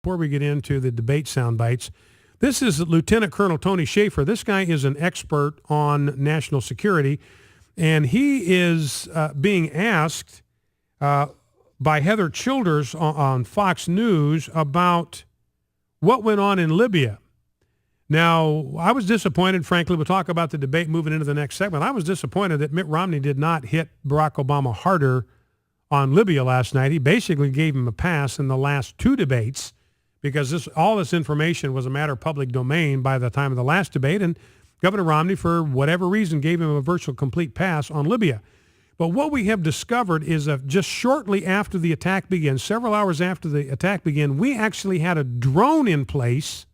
before we get into the debate sound bites. This is Lieutenant Colonel Tony Shaffer. This guy is an expert on national security, and he is being asked by Heather Childers on Fox News about what went on in Libya. Now, I was disappointed, frankly. We'll talk about the debate moving into the next segment. I was disappointed that Mitt Romney did not hit Barack Obama harder on Libya last night. He basically gave him a pass in the last two debates because all this information was a matter of public domain by the time of the last debate, and Governor Romney, for whatever reason, gave him a virtual complete pass on Libya. But what we have discovered is that just shortly after the attack began, several hours after the attack began, we actually had a drone in place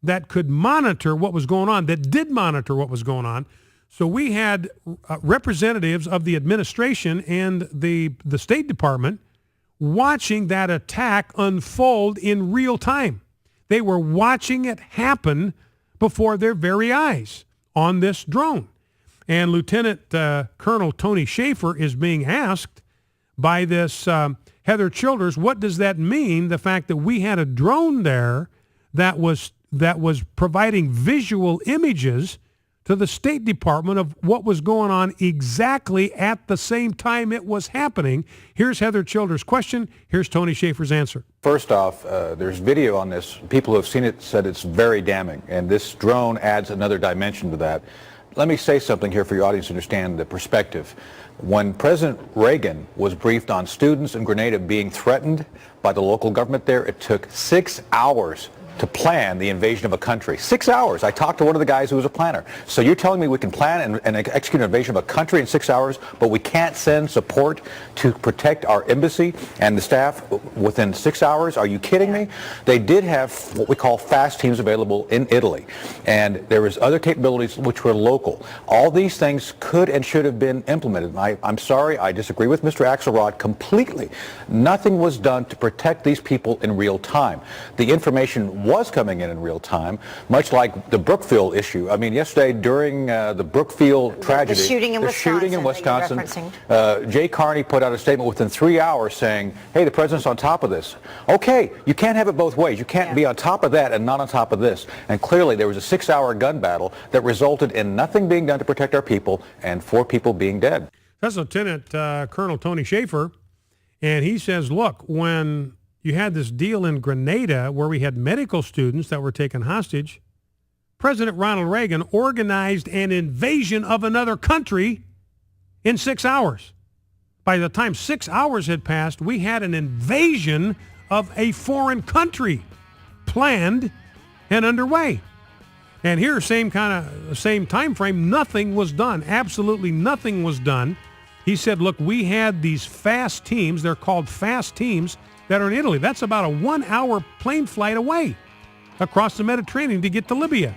that could monitor what was going on, that did monitor what was going on. So we had representatives of the administration and the State Department watching that attack unfold in real time. They were watching it happen before their very eyes on this drone. And Lieutenant Colonel Tony Shaffer is being asked by this Heather Childers, what does that mean, the fact that we had a drone there that was providing visual images to the State Department of what was going on exactly at the same time it was happening. Here's Heather Childers' question. Here's Tony Shaffer's answer. First off, there's video on this. People who have seen it said it's very damning, and this drone adds another dimension to that. Let me say something here for your audience to understand the perspective. When President Reagan was briefed on students in Grenada being threatened by the local government there, it took 6 hours to plan the invasion of a country. 6 hours. I talked to one of the guys who was a planner. So you're telling me we can plan and execute an invasion of a country in 6 hours, but we can't send support to protect our embassy and the staff within 6 hours? Are you kidding me? They did have what we call fast teams available in Italy, and there was other capabilities which were local. All these things could and should have been implemented. I'm sorry, I disagree with Mr. Axelrod completely. Nothing was done to protect these people in real time. The information was coming in real time, much like the Brookfield issue. I mean, yesterday during the Brookfield tragedy, the shooting in Wisconsin, Jay Carney put out a statement within 3 hours saying, hey, the president's on top of this. Okay, you can't have it both ways. You can't be on top of that and not on top of this. And clearly there was a 6-hour gun battle that resulted in nothing being done to protect our people and 4 people being dead. That's Lieutenant Colonel Tony Shaffer, and he says, look, when you had this deal in Grenada where we had medical students that were taken hostage, President Ronald Reagan organized an invasion of another country in 6 hours. By the time 6 hours had passed, we had an invasion of a foreign country planned and underway. And here, same time frame, nothing was done. Absolutely nothing was done. He said, look, we had these fast teams. They're called fast teams that are in Italy. That's about a 1-hour plane flight away across the Mediterranean to get to Libya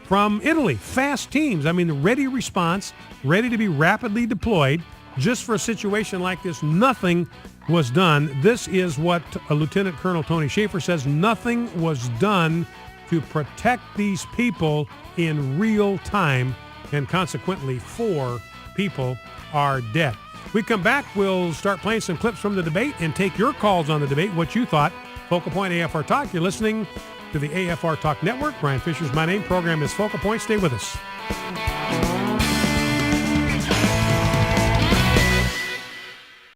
from Italy. Fast teams. I mean, the ready response, ready to be rapidly deployed. Just for a situation like this, nothing was done. This is what Lieutenant Colonel Tony Shaffer says. Nothing was done to protect these people in real time, and consequently 4 people are dead. We come back, we'll start playing some clips from the debate and take your calls on the debate, what you thought. Focal Point AFR Talk. You're listening to the AFR Talk Network. Brian Fisher's my name. Program is Focal Point. Stay with us.